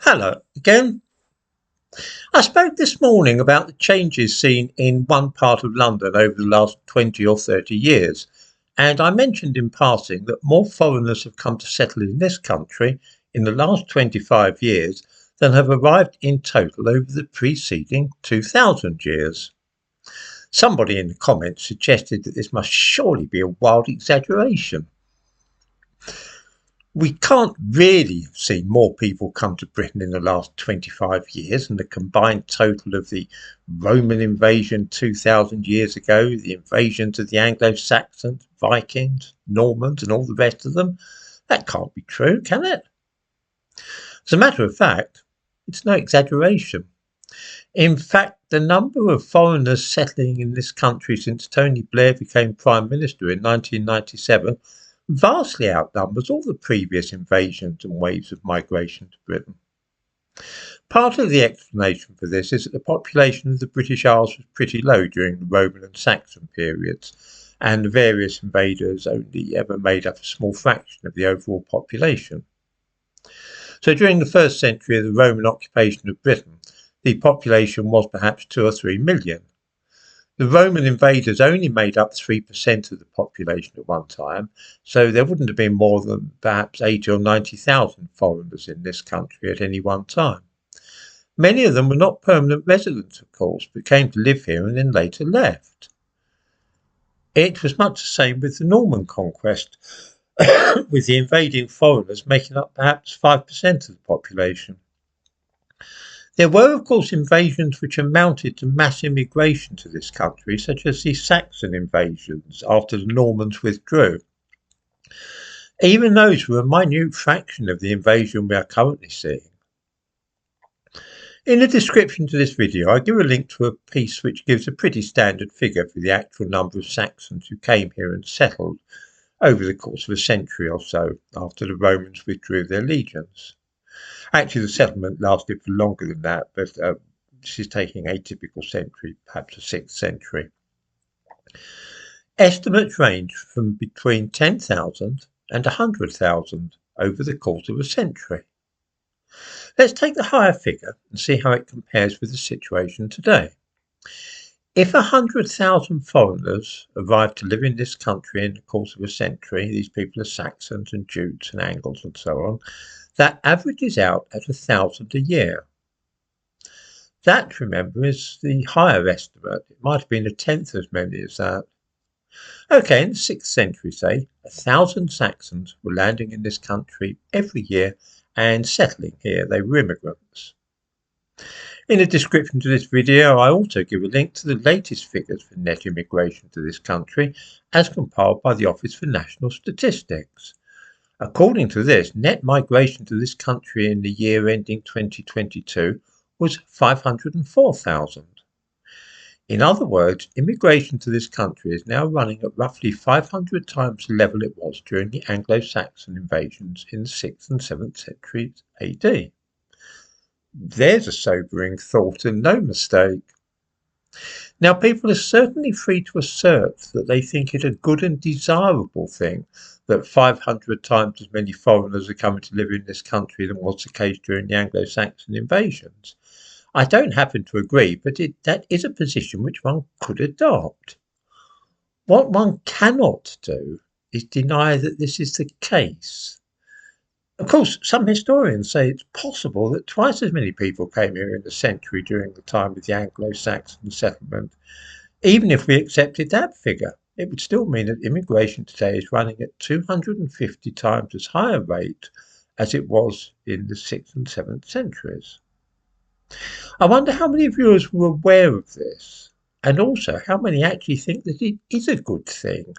Hello again. I spoke this morning about the changes seen in one part of London over the last 20 or 30 years, and I mentioned in passing that more foreigners have come to settle in this country in the last 25 years than have arrived in total over the preceding 2000 years. Somebody in the comments suggested that this must surely be a wild exaggeration. We can't really have seen more people come to Britain in the last 25 years than the combined total of the Roman invasion 2000 years ago, the invasions of the Anglo-Saxons, Vikings, Normans and all the rest of them. That can't be true, can it? As a matter of fact, it's no exaggeration. In fact, the number of foreigners settling in this country since Tony Blair became Prime Minister in 1997 vastly outnumbers all the previous invasions and waves of migration to Britain. Part of the explanation for this is that the population of the British Isles was pretty low during the Roman and Saxon periods, and the various invaders only ever made up a small fraction of the overall population. So during the first century of the Roman occupation of Britain, the population was perhaps 2 or 3 million. The Roman invaders only made up 3% of the population at one time, so there wouldn't have been more than perhaps 80 or 90,000 foreigners in this country at any one time. Many of them were not permanent residents, of course, but came to live here and then later left. It was much the same with the Norman conquest, with the invading foreigners making up perhaps 5% of the population. There were, of course, invasions which amounted to mass immigration to this country, such as the Saxon invasions after the Normans withdrew. Even those were a minute fraction of the invasion we are currently seeing. In the description to this video, I give a link to a piece which gives a pretty standard figure for the actual number of Saxons who came here and settled over the course of a century or so after the Romans withdrew their legions. Actually, the settlement lasted for longer than that, but this is taking a typical century, perhaps a 6th century. Estimates range from between 10,000 and 100,000 over the course of a century. Let's take the higher figure and see how it compares with the situation today. If 100,000 foreigners arrived to live in this country in the course of a century, these people are Saxons and Jutes and Angles and so on, that averages out at 1,000 a year. That, remember, is the higher estimate. It might have been a tenth as many as that. Okay, in the 6th century, say, 1,000 Saxons were landing in this country every year and settling here. They were immigrants. In the description to this video, I also give a link to the latest figures for net immigration to this country as compiled by the Office for National Statistics. According to this, net migration to this country in the year ending 2022 was 504,000. In other words, immigration to this country is now running at roughly 500 times the level it was during the Anglo-Saxon invasions in the 6th and 7th centuries AD. There's a sobering thought and no mistake. Now, people are certainly free to assert that they think it a good and desirable thing that 500 times as many foreigners are coming to live in this country than was the case during the Anglo-Saxon invasions. I don't happen to agree, but that is a position which one could adopt. What one cannot do is deny that this is the case. Of course, some historians say it's possible that twice as many people came here in the century during the time of the Anglo-Saxon settlement. Even if we accepted that figure, it would still mean that immigration today is running at 250 times as high a rate as it was in the 6th and 7th centuries. I wonder how many viewers were aware of this, and also how many actually think that it is a good thing.